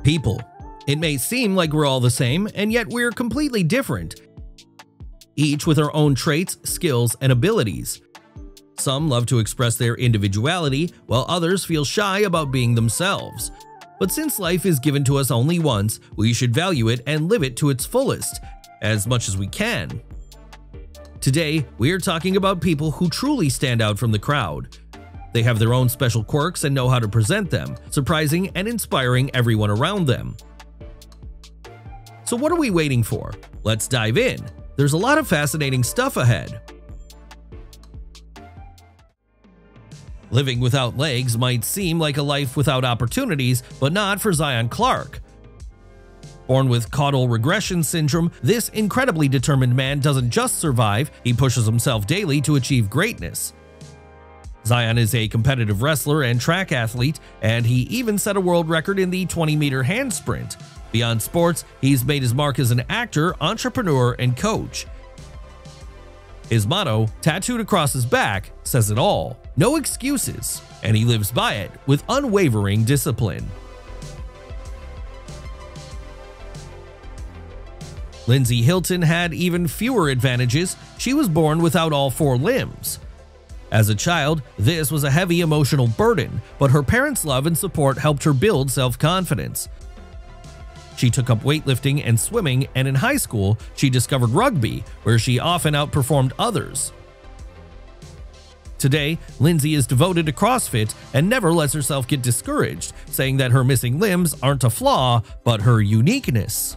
People. It may seem like we're all the same, and yet we're completely different, each with our own traits, skills, and abilities. Some love to express their individuality, while others feel shy about being themselves. But since life is given to us only once, we should value it and live it to its fullest, as much as we can. Today, we are talking about people who truly stand out from the crowd. They have their own special quirks and know how to present them, surprising and inspiring everyone around them. So what are we waiting for? Let's dive in. There's a lot of fascinating stuff ahead. Living without legs might seem like a life without opportunities, but not for Zion Clark. Born with caudal regression syndrome, this incredibly determined man doesn't just survive, he pushes himself daily to achieve greatness. Zion is a competitive wrestler and track athlete, and he even set a world record in the 20-meter hand sprint. Beyond sports, he's made his mark as an actor, entrepreneur, and coach. His motto, tattooed across his back, says it all: no excuses, and he lives by it with unwavering discipline. Lindsay Hilton had even fewer advantages. She was born without all 4 limbs. As a child, this was a heavy emotional burden, but her parents' love and support helped her build self-confidence. She took up weightlifting and swimming, and in high school, she discovered rugby, where she often outperformed others. Today, Lindsay is devoted to CrossFit and never lets herself get discouraged, saying that her missing limbs aren't a flaw, but her uniqueness.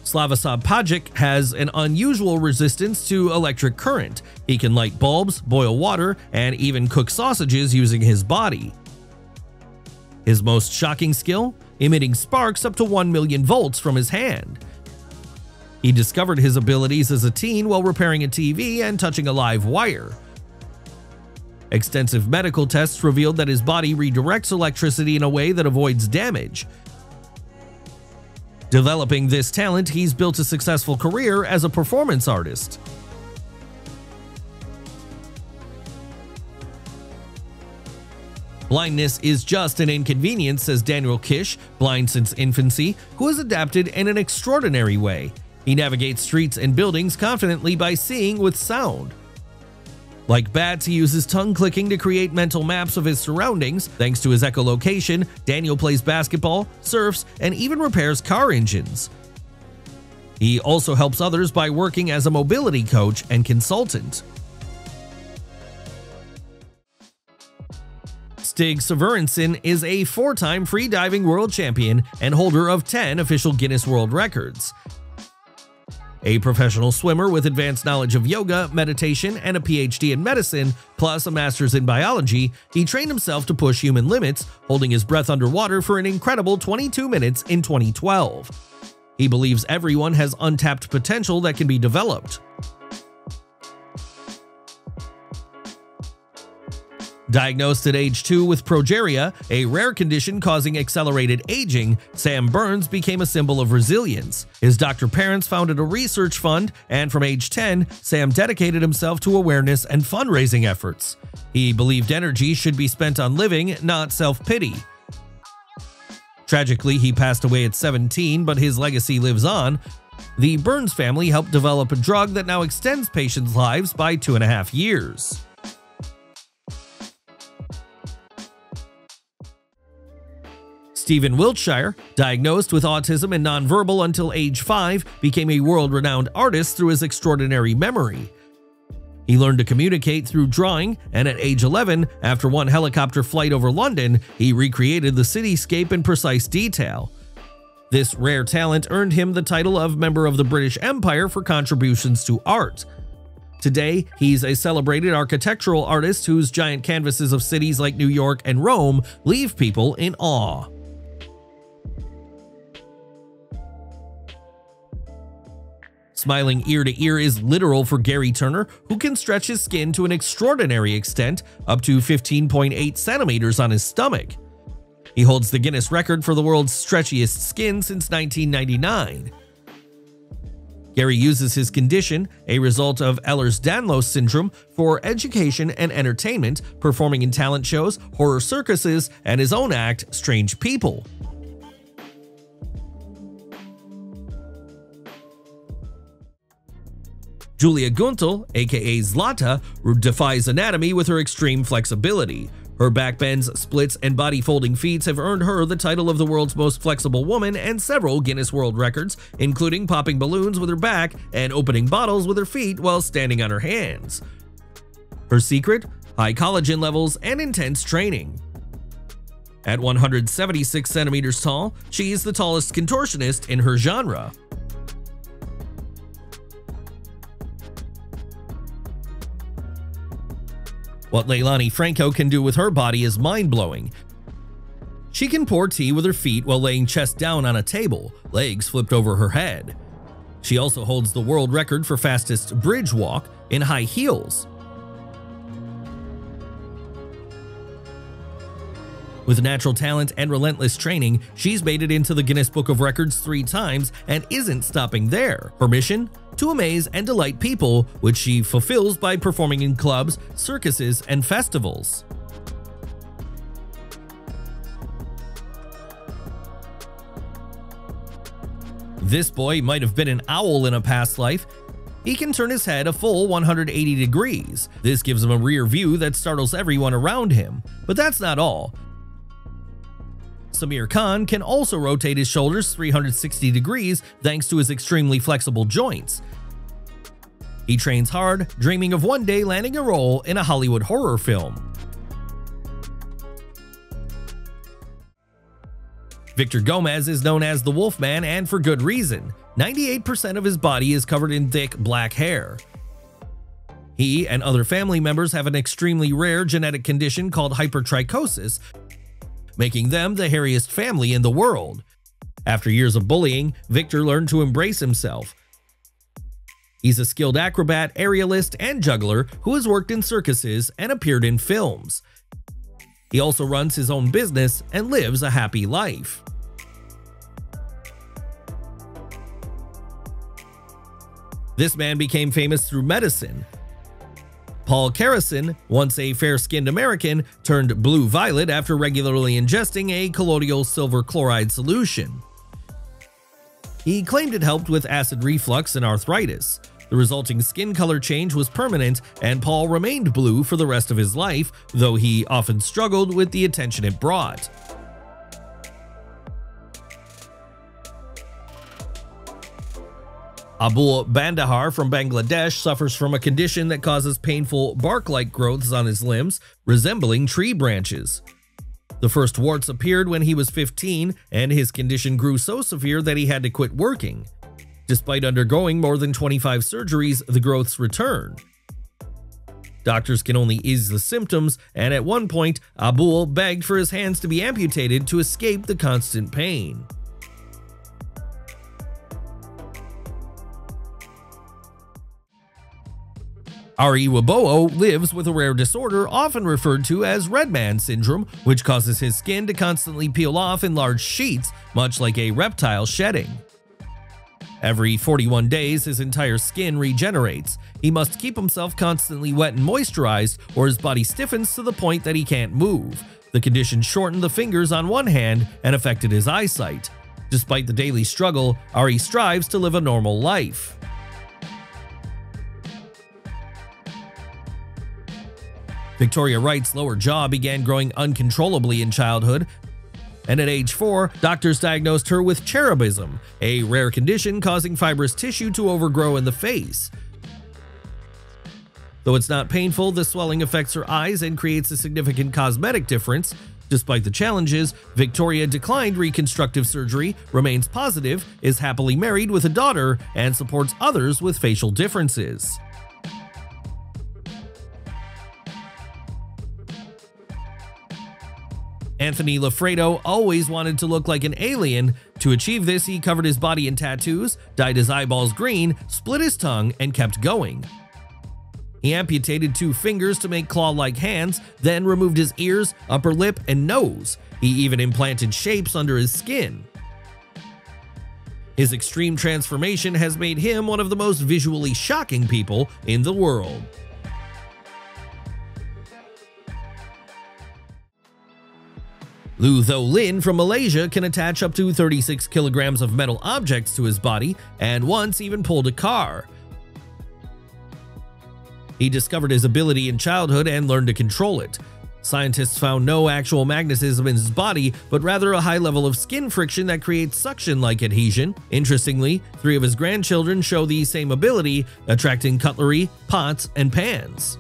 Slavoslav Pajic has an unusual resistance to electric current. He can light bulbs, boil water, and even cook sausages using his body. His most shocking skill? Emitting sparks up to 1 million volts from his hand. He discovered his abilities as a teen while repairing a TV and touching a live wire. Extensive medical tests revealed that his body redirects electricity in a way that avoids damage. Developing this talent, he's built a successful career as a performance artist. Blindness is just an inconvenience, says Daniel Kish, blind since infancy, who has adapted in an extraordinary way. He navigates streets and buildings confidently by seeing with sound. Like bats, he uses tongue clicking to create mental maps of his surroundings. Thanks to his echolocation, Daniel plays basketball, surfs, and even repairs car engines. He also helps others by working as a mobility coach and consultant. Stig Severinsen is a 4-time freediving world champion and holder of 10 official Guinness World Records. A professional swimmer with advanced knowledge of yoga, meditation, and a PhD in medicine, plus a master's in biology, he trained himself to push human limits, holding his breath underwater for an incredible 22 minutes in 2012. He believes everyone has untapped potential that can be developed. Diagnosed at age 2 with progeria, a rare condition causing accelerated aging, Sam Burns became a symbol of resilience. His doctor parents founded a research fund, and from age 10, Sam dedicated himself to awareness and fundraising efforts. He believed energy should be spent on living, not self-pity. Tragically, he passed away at 17, but his legacy lives on. The Burns family helped develop a drug that now extends patients' lives by 2.5 years. Stephen Wiltshire, diagnosed with autism and nonverbal until age 5, became a world-renowned artist through his extraordinary memory. He learned to communicate through drawing, and at age 11, after one helicopter flight over London, he recreated the cityscape in precise detail. This rare talent earned him the title of Member of the British Empire for contributions to art. Today, he's a celebrated architectural artist whose giant canvases of cities like New York and Rome leave people in awe. Smiling ear to ear is literal for Gary Turner, who can stretch his skin to an extraordinary extent, up to 15.8 centimeters on his stomach. He holds the Guinness record for the world's stretchiest skin since 1999. Gary uses his condition, a result of Ehlers-Danlos syndrome, for education and entertainment, performing in talent shows, horror circuses, and his own act, Strange People. Julia Guntel, aka Zlata, defies anatomy with her extreme flexibility. Her backbends, splits, and body-folding feats have earned her the title of the world's most flexible woman and several Guinness World Records, including popping balloons with her back and opening bottles with her feet while standing on her hands. Her secret? High collagen levels and intense training. At 176 centimeters tall, she is the tallest contortionist in her genre. What Leilani Franco can do with her body is mind-blowing. She can pour tea with her feet while laying chest down on a table, legs flipped over her head. She also holds the world record for fastest bridge walk in high heels. With natural talent and relentless training, she's made it into the Guinness Book of Records 3 times and isn't stopping there. Her mission? To amaze and delight people, which she fulfills by performing in clubs, circuses, and festivals. This boy might have been an owl in a past life. He can turn his head a full 180 degrees. This gives him a rear view that startles everyone around him. But that's not all. Samir Khan can also rotate his shoulders 360 degrees thanks to his extremely flexible joints. He trains hard, dreaming of one day landing a role in a Hollywood horror film. Victor Gomez is known as the Wolfman, and for good reason. 98% of his body is covered in thick black hair. He and other family members have an extremely rare genetic condition called hypertrichosis, making them the hairiest family in the world. After years of bullying, Victor learned to embrace himself. He's a skilled acrobat, aerialist, and juggler who has worked in circuses and appeared in films. He also runs his own business and lives a happy life. This man became famous through medicine. Paul Carrison, once a fair-skinned American, turned blue-violet after regularly ingesting a colloidal silver chloride solution. He claimed it helped with acid reflux and arthritis. The resulting skin color change was permanent, and Paul remained blue for the rest of his life, though he often struggled with the attention it brought. Abul Bandahar from Bangladesh suffers from a condition that causes painful bark-like growths on his limbs, resembling tree branches. The first warts appeared when he was 15, and his condition grew so severe that he had to quit working. Despite undergoing more than 25 surgeries, the growths return. Doctors can only ease the symptoms, and at one point, Abul begged for his hands to be amputated to escape the constant pain. Ari Wabowo lives with a rare disorder often referred to as Red Man syndrome, which causes his skin to constantly peel off in large sheets, much like a reptile shedding. Every 41 days, his entire skin regenerates. He must keep himself constantly wet and moisturized, or his body stiffens to the point that he can't move. The condition shortened the fingers on one hand and affected his eyesight. Despite the daily struggle, Ari strives to live a normal life. Victoria Wright's lower jaw began growing uncontrollably in childhood, and at age 4, doctors diagnosed her with cherubism, a rare condition causing fibrous tissue to overgrow in the face. Though it's not painful, the swelling affects her eyes and creates a significant cosmetic difference. Despite the challenges, Victoria declined reconstructive surgery, remains positive, is happily married with a daughter, and supports others with facial differences. Anthony Lafredo always wanted to look like an alien. To achieve this, he covered his body in tattoos, dyed his eyeballs green, split his tongue, and kept going. He amputated 2 fingers to make claw-like hands, then removed his ears, upper lip, and nose. He even implanted shapes under his skin. His extreme transformation has made him one of the most visually shocking people in the world. Lu Tho Lin from Malaysia can attach up to 36 kilograms of metal objects to his body and once even pulled a car. He discovered his ability in childhood and learned to control it. Scientists found no actual magnetism in his body, but rather a high level of skin friction that creates suction-like adhesion. Interestingly, 3 of his grandchildren show the same ability, attracting cutlery, pots, and pans.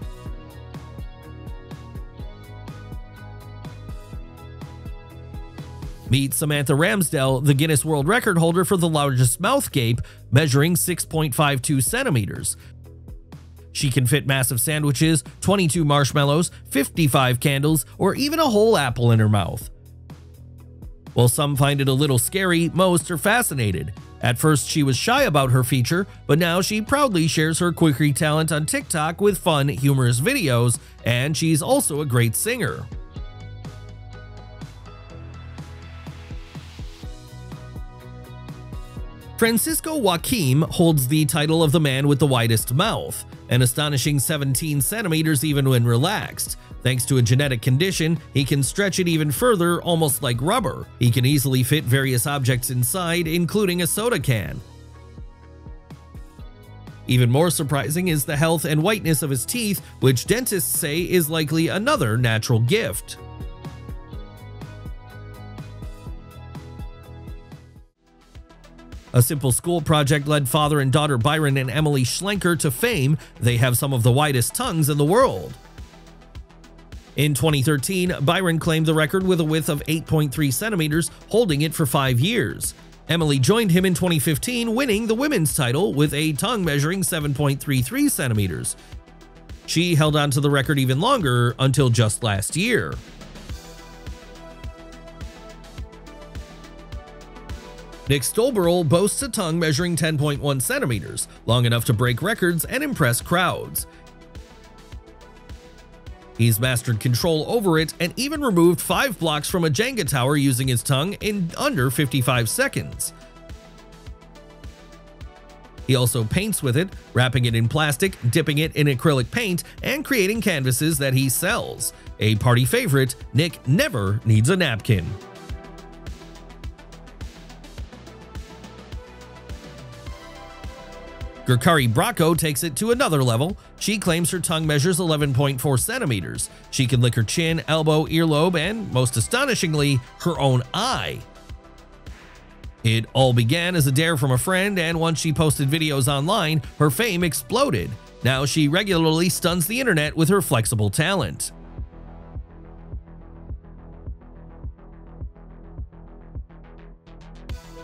Meet Samantha Ramsdell, the Guinness World Record holder for the largest mouth gape, measuring 6.52 centimeters. She can fit massive sandwiches, 22 marshmallows, 55 candles, or even a whole apple in her mouth. While some find it a little scary, most are fascinated. At first, she was shy about her feature, but now she proudly shares her quirky talent on TikTok with fun, humorous videos, and she's also a great singer. Francisco Joaquim holds the title of the man with the widest mouth, an astonishing 17 centimeters even when relaxed. Thanks to a genetic condition, he can stretch it even further, almost like rubber. He can easily fit various objects inside, including a soda can. Even more surprising is the health and whiteness of his teeth, which dentists say is likely another natural gift. A simple school project led father and daughter Byron and Emily Schlenker to fame. They have some of the widest tongues in the world. In 2013, Byron claimed the record with a width of 8.3 centimeters, holding it for 5 years. Emily joined him in 2015, winning the women's title with a tongue measuring 7.33 centimeters. She held on to the record even longer until just last year. Nick Stolberl boasts a tongue measuring 10.1 centimeters, long enough to break records and impress crowds. He's mastered control over it and even removed 5 blocks from a Jenga tower using his tongue in under 55 seconds. He also paints with it, wrapping it in plastic, dipping it in acrylic paint, and creating canvases that he sells. A party favorite, Nick never needs a napkin. Gurkari Bracco takes it to another level. She claims her tongue measures 11.4 centimeters. She can lick her chin, elbow, earlobe, and, most astonishingly, her own eye. It all began as a dare from a friend, and once she posted videos online, her fame exploded. Now she regularly stuns the internet with her flexible talent.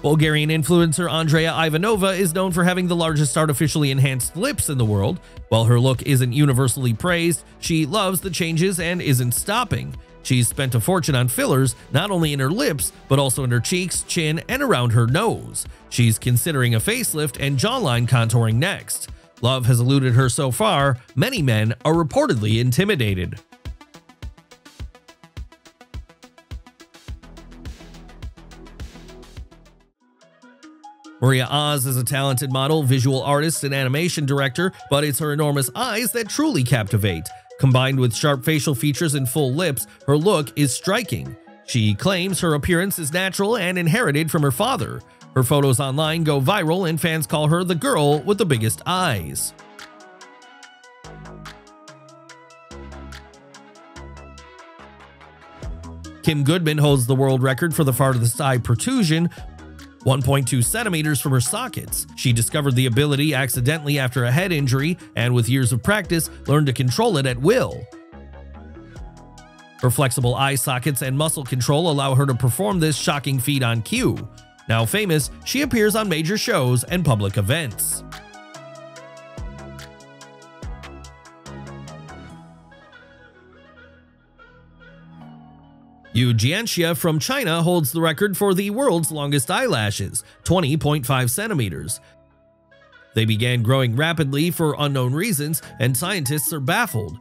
Bulgarian influencer Andrea Ivanova is known for having the largest artificially enhanced lips in the world. While her look isn't universally praised, she loves the changes and isn't stopping. She's spent a fortune on fillers, not only in her lips, but also in her cheeks, chin, and around her nose. She's considering a facelift and jawline contouring next. Love has eluded her so far. Many men are reportedly intimidated. Maria Oz is a talented model, visual artist, and animation director, but it's her enormous eyes that truly captivate. Combined with sharp facial features and full lips, her look is striking. She claims her appearance is natural and inherited from her father. Her photos online go viral and fans call her the girl with the biggest eyes. Kim Goodman holds the world record for the farthest eye protrusion, 1.2 centimeters from her sockets. She discovered the ability accidentally after a head injury and with years of practice learned to control it at will. Her flexible eye sockets and muscle control allow her to perform this shocking feat on cue. Now famous, she appears on major shows and public events. Yu Jianxia from China holds the record for the world's longest eyelashes, 20.5 centimeters. They began growing rapidly for unknown reasons, and scientists are baffled.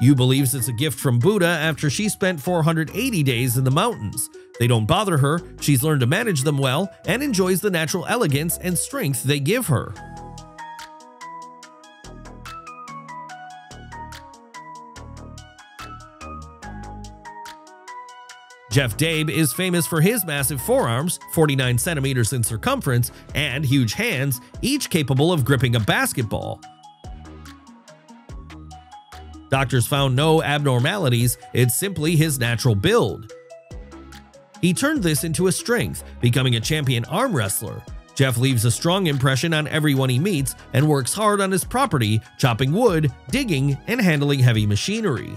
Yu believes it's a gift from Buddha after she spent 480 days in the mountains. They don't bother her, she's learned to manage them well, and enjoys the natural elegance and strength they give her. Jeff Dabe is famous for his massive forearms, 49 centimeters in circumference, and huge hands, each capable of gripping a basketball. Doctors found no abnormalities, it's simply his natural build. He turned this into a strength, becoming a champion arm wrestler. Jeff leaves a strong impression on everyone he meets and works hard on his property, chopping wood, digging, and handling heavy machinery.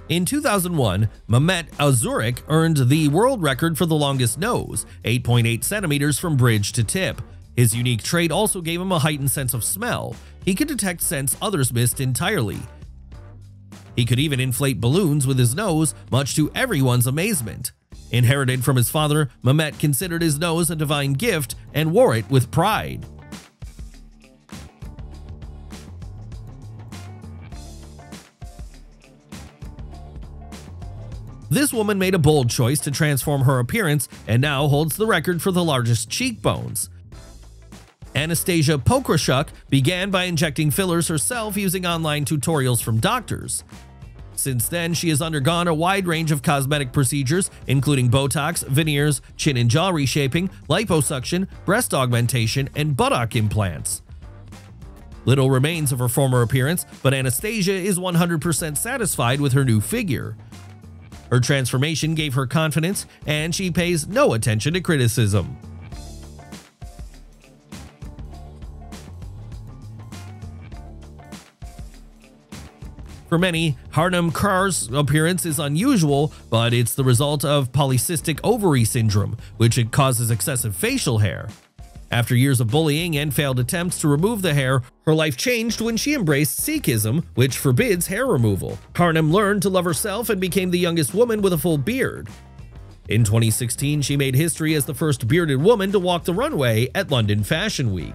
In 2001, Mehmet Ozurik earned the world record for the longest nose, 8.8 centimeters from bridge to tip. His unique trait also gave him a heightened sense of smell. He could detect scents others missed entirely. He could even inflate balloons with his nose, much to everyone's amazement. Inherited from his father, Mehmet considered his nose a divine gift and wore it with pride. This woman made a bold choice to transform her appearance and now holds the record for the largest cheekbones. Anastasia Pokrashuk began by injecting fillers herself using online tutorials from doctors. Since then, she has undergone a wide range of cosmetic procedures, including Botox, veneers, chin and jaw reshaping, liposuction, breast augmentation, and buttock implants. Little remains of her former appearance, but Anastasia is 100% satisfied with her new figure. Her transformation gave her confidence, and she pays no attention to criticism. For many, Harnum Karr's appearance is unusual, but it's the result of polycystic ovary syndrome, which causes excessive facial hair. After years of bullying and failed attempts to remove the hair, her life changed when she embraced Sikhism, which forbids hair removal. Harnum learned to love herself and became the youngest woman with a full beard. In 2016, she made history as the first bearded woman to walk the runway at London Fashion Week.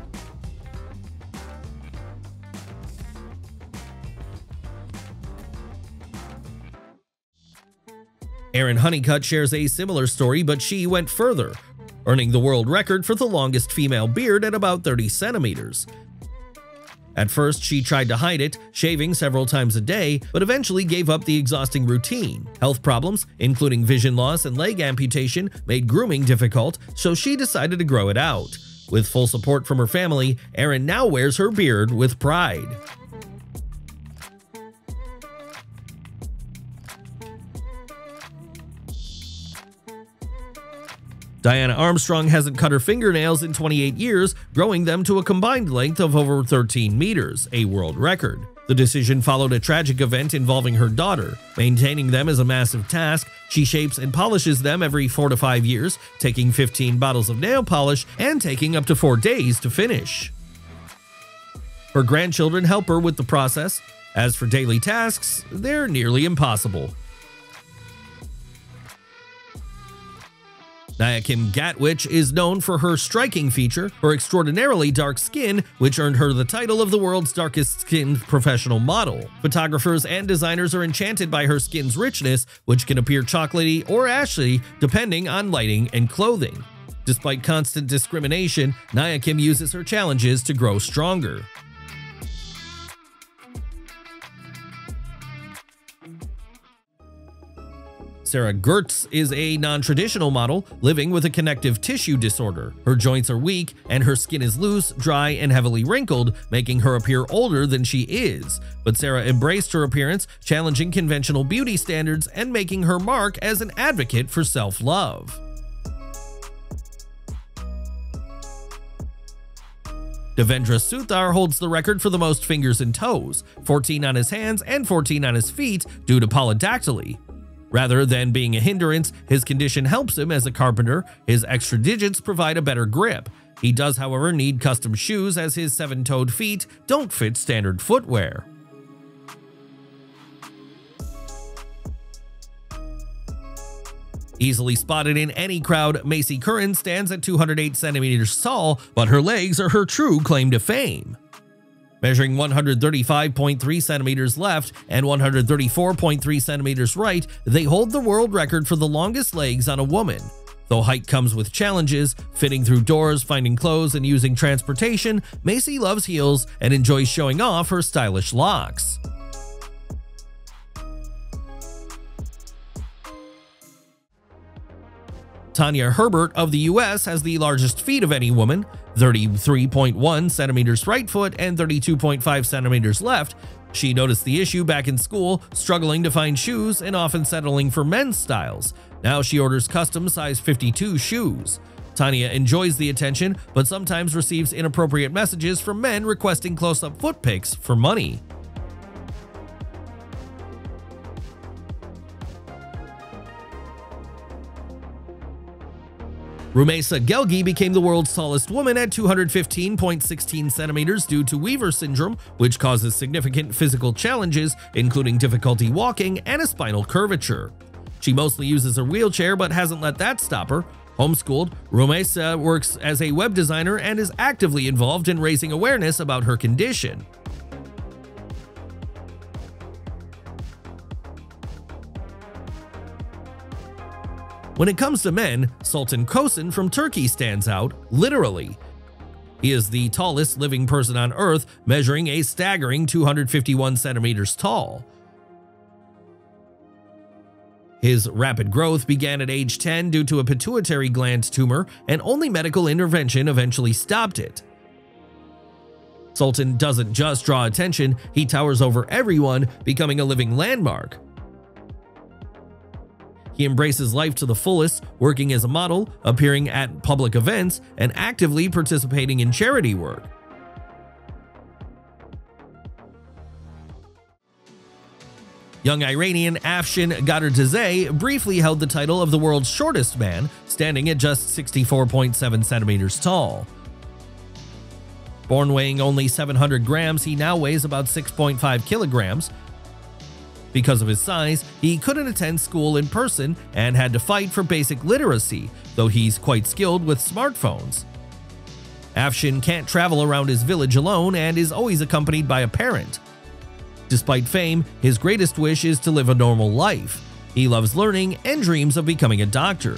Erin Honeycutt shares a similar story, but she went further, earning the world record for the longest female beard at about 30 centimeters. At first, she tried to hide it, shaving several times a day, but eventually gave up the exhausting routine. Health problems, including vision loss and leg amputation, made grooming difficult, so she decided to grow it out. With full support from her family, Erin now wears her beard with pride. Diana Armstrong hasn't cut her fingernails in 28 years, growing them to a combined length of over 13 meters, a world record. The decision followed a tragic event involving her daughter. Maintaining them is a massive task. She shapes and polishes them every 4 to 5 years, taking 15 bottles of nail polish and taking up to 4 days to finish. Her grandchildren help her with the process. As for daily tasks, they're nearly impossible. Nayakim Gatwich is known for her striking feature, her extraordinarily dark skin, which earned her the title of the world's darkest-skinned professional model. Photographers and designers are enchanted by her skin's richness, which can appear chocolatey or ashy depending on lighting and clothing. Despite constant discrimination, Nayakim uses her challenges to grow stronger. Sarah Gertz is a non-traditional model living with a connective tissue disorder. Her joints are weak, and her skin is loose, dry, and heavily wrinkled, making her appear older than she is. But Sarah embraced her appearance, challenging conventional beauty standards and making her mark as an advocate for self-love. Devendra Suthar holds the record for the most fingers and toes, 14 on his hands and 14 on his feet due to polydactyly. Rather than being a hindrance, his condition helps him as a carpenter. His extra digits provide a better grip. He does, however, need custom shoes as his 7-toed feet don't fit standard footwear. Easily spotted in any crowd, Macy Curran stands at 208 centimeters tall, but her legs are her true claim to fame. Measuring 135.3 centimeters left and 134.3 centimeters right, they hold the world record for the longest legs on a woman. Though height comes with challenges, fitting through doors, finding clothes, and using transportation, Macy loves heels and enjoys showing off her stylish locks. Tanya Herbert of the US has the largest feet of any woman, 33.1 centimeters right foot and 32.5 centimeters left. She noticed the issue back in school, struggling to find shoes and often settling for men's styles. Now she orders custom size 52 shoes. Tanya enjoys the attention, but sometimes receives inappropriate messages from men requesting close-up foot pics for money. Rumeysa Gelgi became the world's tallest woman at 215.16 centimeters due to Weaver syndrome, which causes significant physical challenges, including difficulty walking and a spinal curvature. She mostly uses her wheelchair but hasn't let that stop her. Homeschooled, Rumeysa works as a web designer and is actively involved in raising awareness about her condition. When it comes to men, Sultan Kosin from Turkey stands out, literally. He is the tallest living person on Earth, measuring a staggering 251 centimeters tall. His rapid growth began at age 10 due to a pituitary gland tumor, and only medical intervention eventually stopped it. Sultan doesn't just draw attention, he towers over everyone, becoming a living landmark. He embraces life to the fullest, working as a model, appearing at public events, and actively participating in charity work. Young Iranian Afshin Ghaddardizadeh briefly held the title of the world's shortest man, standing at just 64.7 centimeters tall. Born weighing only 700 grams, he now weighs about 6.5 kilograms. Because of his size, he couldn't attend school in person and had to fight for basic literacy, though he's quite skilled with smartphones. Afshin can't travel around his village alone and is always accompanied by a parent. Despite fame, his greatest wish is to live a normal life. He loves learning and dreams of becoming a doctor.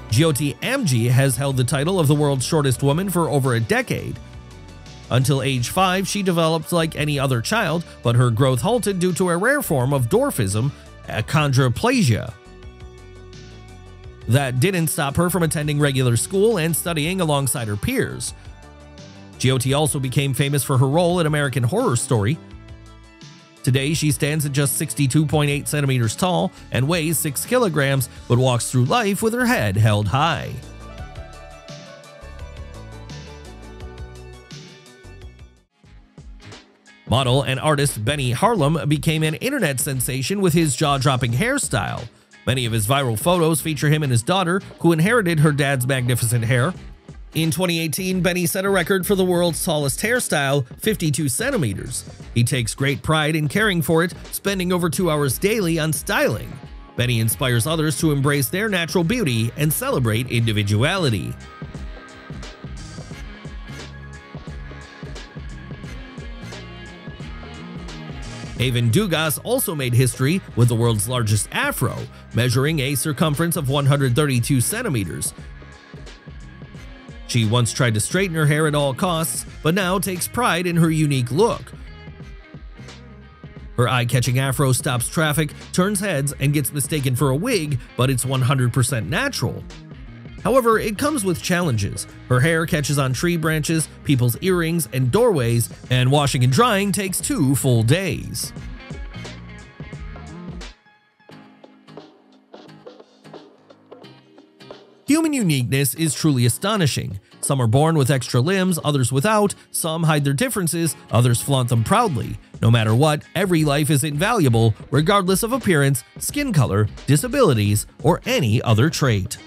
Jyoti Amji has held the title of the world's shortest woman for over a decade. Until age 5, she developed like any other child, but her growth halted due to a rare form of dwarfism, achondroplasia. That didn't stop her from attending regular school and studying alongside her peers. Jyoti also became famous for her role in American Horror Story. Today, she stands at just 62.8 centimeters tall and weighs 6 kilograms, but walks through life with her head held high. Model and artist Benny Harlem became an internet sensation with his jaw-dropping hairstyle. Many of his viral photos feature him and his daughter, who inherited her dad's magnificent hair. In 2018, Benny set a record for the world's tallest hairstyle, 52 centimeters. He takes great pride in caring for it, spending over 2 hours daily on styling. Benny inspires others to embrace their natural beauty and celebrate individuality. Haven Dugas also made history with the world's largest afro, measuring a circumference of 132 centimeters. She once tried to straighten her hair at all costs, but now takes pride in her unique look. Her eye-catching afro stops traffic, turns heads, and gets mistaken for a wig, but it's 100% natural. However, it comes with challenges. Her hair catches on tree branches, people's earrings, and doorways, and washing and drying takes 2 full days. Human uniqueness is truly astonishing. Some are born with extra limbs, others without, some hide their differences, others flaunt them proudly. No matter what, every life is invaluable, regardless of appearance, skin color, disabilities, or any other trait.